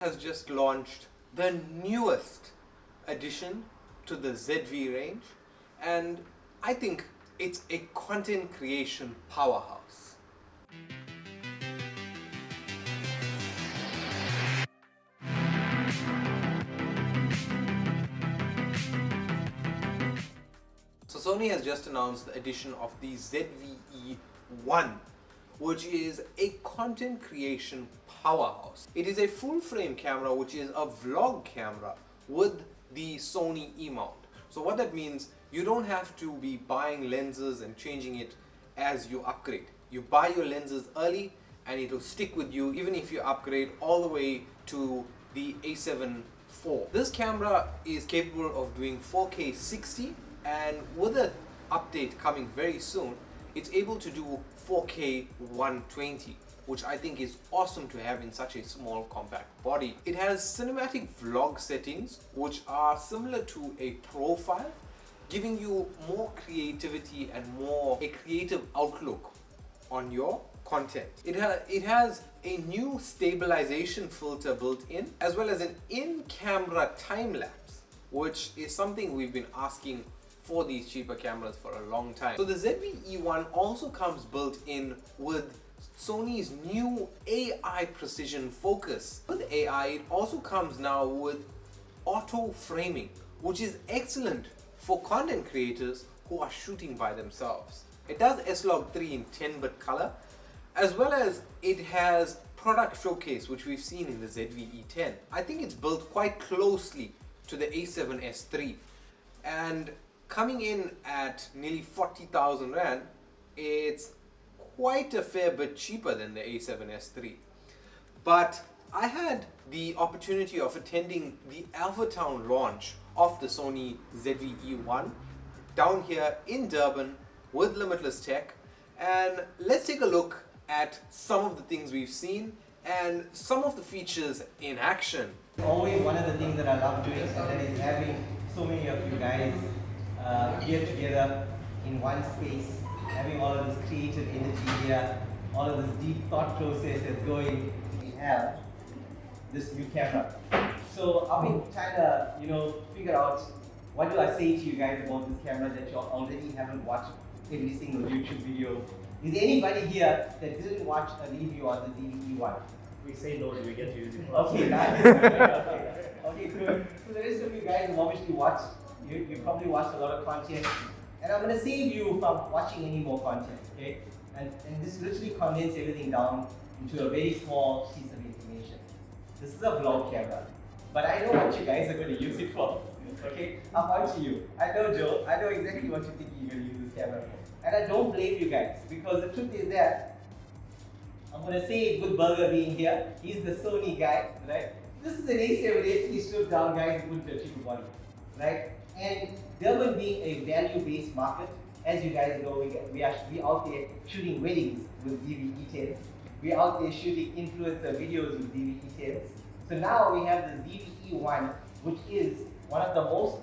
has just launched the newest addition to the ZV range, and I think it's a content creation powerhouse. So Sony has just announced the addition of the ZvE1, which is a content creation powerhouse. It is a full frame camera, which is a vlog camera with the Sony E-mount. So what that means, you don't have to be buying lenses and changing it as you upgrade. You buy your lenses early and it'll stick with you even if you upgrade all the way to the A7 IV. This camera is capable of doing 4K 60, and with an update coming very soon, it's able to do 4K 120, which I think is awesome to have in such a small compact body. It has cinematic vlog settings which are similar to a profile, giving you more creativity and more a creative outlook on your content. It has a new stabilization filter built in, as well as an in-camera time-lapse, which is something we've been asking for these cheaper cameras for a long time. So the ZvE1 also comes built in with Sony's new AI precision focus. With AI, it also comes now with auto framing, which is excellent for content creators who are shooting by themselves. It does S-Log3 in 10-bit color, as well as it has product showcase, which we've seen in the ZvE10. I think it's built quite closely to the A7S III, and coming in at nearly 40,000 Rand, it's quite a fair bit cheaper than the A7S III. But I had the opportunity of attending the Alphatown launch of the Sony ZvE1 down here in Durban with Limitless Tech, and let's take a look at some of the things we've seen and some of the features in action. Always one of the things that I love doing, and that is having so many of you guys here together in one space, having all of this creative energy here, all of this deep thought process that's going. We have this new camera. So I've been trying to, figure out what do I say to you guys about this camera that you already haven't watched every single YouTube video. Is there anybody here that didn't watch a review on the ZvE1? We say no, do we get to use it? Okay, nice. Okay, good. So the rest of you guys have obviously watched. You probably watched a lot of content, and I'm going to save you from watching any more content, okay? And just literally condense everything down into a very small piece of information. This is a vlog camera, but I know what you guys are going to use it for, okay? I'm on to you. I know, Joe. I know exactly what you think you're going to use this camera for. And I don't blame you guys, because the truth is that I'm going to say Good Burger being here, he's the Sony guy, right? This is an A7S stripped down guy who put the cheaper body, right? And Durban being a value-based market, as you guys know, we are out there shooting weddings with ZvE10s. We're out there shooting influencer videos with ZvE10s. So now we have the ZvE1, which is one of the most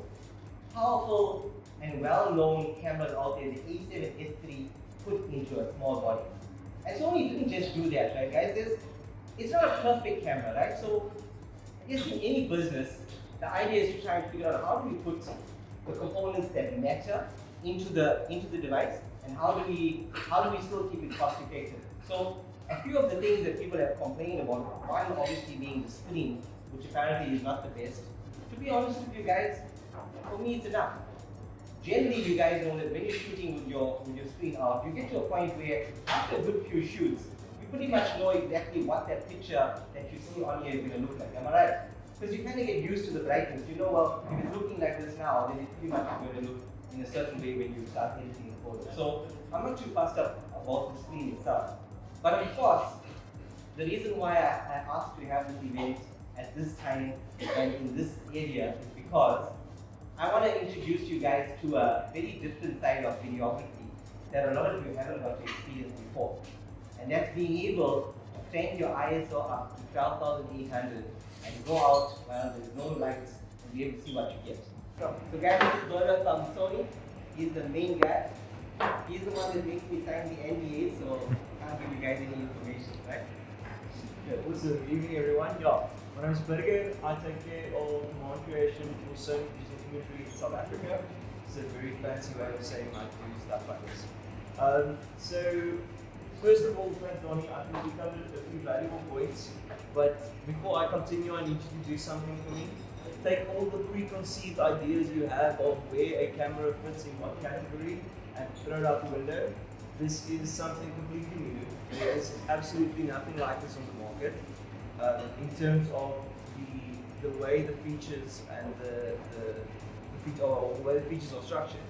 powerful and well-known cameras out there, the A7S III put into a small body. And Sony didn't just do that, right guys? It's not a perfect camera, right? So I guess in any business, the idea is to try and figure out how do we put the components that matter into the device, and how do we still keep it cost effective. So a few of the things that people have complained about, one obviously being the screen, which apparently is not the best. To be honest with you guys, for me it's enough. Generally, you guys know that when you're shooting with your screen out, you get to a point where after a good few shoots, you pretty much know exactly what that picture that you see on here is going to look like. Am I right? Because you kind of get used to the brightness. You know, well, if it's looking like this now, then it's pretty much going to look in a certain way when you start editing the photo. So I'm not too fussed up about the screen itself. But of course, the reason why I asked to have this event at this time and in this area is because I want to introduce you guys to a very different side of videography that a lot of you haven't got to experience before. And that's being able to crank your ISO up to 12,800 and go out while there's no lights and be able to see what you get. So guys, this is Bernard from Sony. He's the main guy. He's the one that makes me sign the NDA, so I can't give you guys any information, right? Yeah, good evening everyone. Yeah, My name is Birger. I take care of demand creation for Sony digital imagery in South Africa. It's a very fancy way of saying I do stuff like this. So, first of all, thanks Donnie, I think we covered a few valuable points. But before I continue, I need you to do something for me. Take all the preconceived ideas you have of where a camera fits in what category and throw it out the window. This is something completely new. There is absolutely nothing like this on the market. In terms of the way the features and the way the features are structured.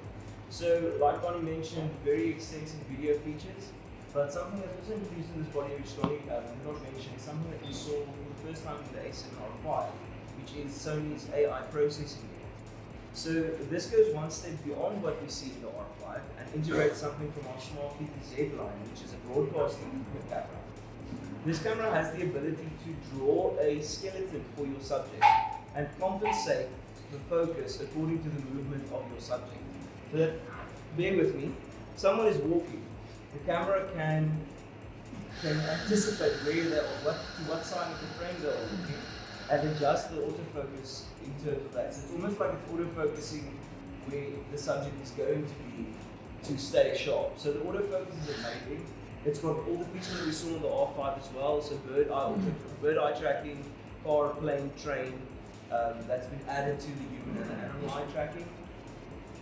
So, like Bonnie mentioned, very extensive video features, but something that's also introduced in this body, which Donnie did not mention, is something that we saw for the first time in the A7R5, which is Sony's AI processing unit. So this goes one step beyond what we see in the R5 and integrates something from our Smart Z line, which is a broadcasting camera. This camera has the ability to draw a skeleton for your subject and compensate the focus according to the movement of your subject. So that, bear with me, if someone is walking, the camera can anticipate where they are, to what side of the frame they are looking, and adjust the autofocus in terms of that. So it's almost like it's autofocusing where the subject is going to be to stay sharp. So the autofocus is amazing. It's got all the features that we saw on the R5 as well. So bird eye tracking, car, plane, train. That's been added to the human and animal eye tracking.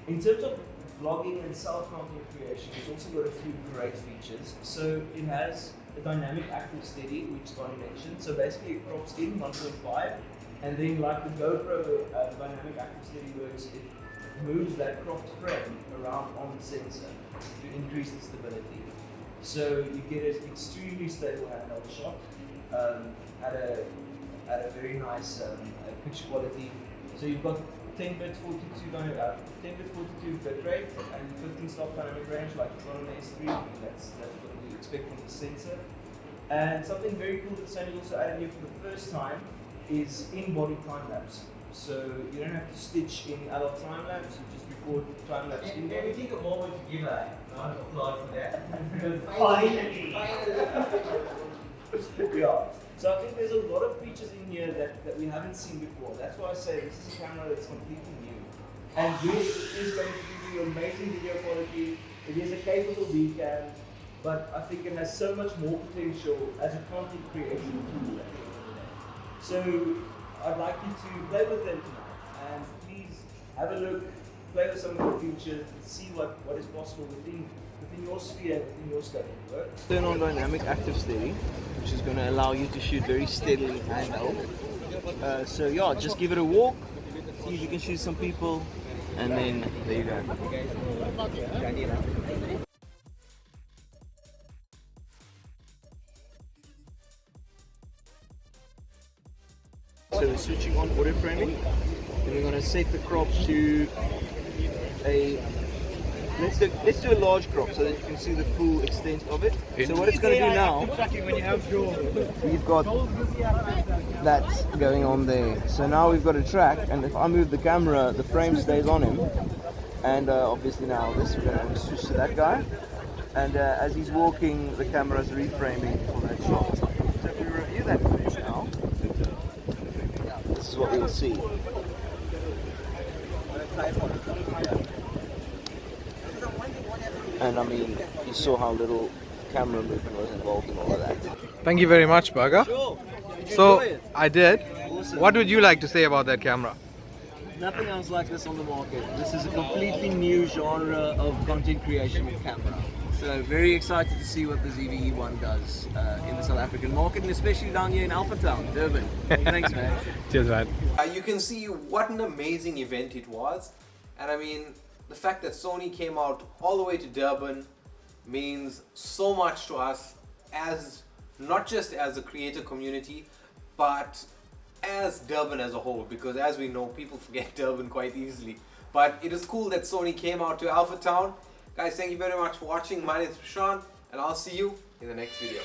In terms of vlogging and self-content creation, it's also got a few great features. So it has a dynamic active steady, which Bonnie mentioned. So basically it crops in 1.5, and then like the GoPro dynamic active steady works, it moves that cropped frame around on the sensor to increase the stability. So you get an extremely stable handheld shot at a very nice picture quality. So you've got 10-bit 42 bit rate and 15 stop dynamic range like you've got on the S3. That's what we expect from the sensor. And something very cool that Sony also added here for the first time is in-body time lapse. So you don't have to stitch any adult time lapse, you just record time lapse in body. Can we take a moment to give a round of applause for that? Finally! Yeah. So I think there's a lot of features in here that we haven't seen before. That's why I say this is a camera that's completely new. And this is going to give you amazing video quality. It is a capable B cam, but I think it has so much more potential as a content creation tool at the end of the day. So I'd like you to play with them tonight, and please have a look, play with some of the features, and see what is possible within your sphere, within your scope of work. Turn on dynamic active steady, which is going to allow you to shoot very steadily handheld. So yeah, just give it a walk, see if you can shoot some people, and then there you go. So we're switching on auto framing, and we're going to set the crop to a, let's do a large crop so that you can see the full extent of it. So what it's going to do now, we've got that going on there. So now we've got a track, and if I move the camera, the frame stays on him. And obviously now this, we're going to switch to that guy. And as he's walking, the camera's reframing for that shot. So if we review that footage now, this is what we'll see. And I mean, you saw how little camera movement was involved in all of that. Thank you very much, Burger. Sure. Did you So, enjoy it? I did. Awesome. What would you like to say about that camera? Nothing else like this on the market. This is a completely new genre of content creation with camera. So very excited to see what the ZvE1 does in the South African market, and especially down here in Alphatown, Durban. Thanks, man. Cheers, man. You can see what an amazing event it was. And I mean, the fact that Sony came out all the way to Durban means so much to us, as not just as a creator community, but as Durban as a whole, because as we know, people forget Durban quite easily. But it is cool that Sony came out to Alphatown. Guys, thank you very much for watching. My name is Prashant, and I'll see you in the next video.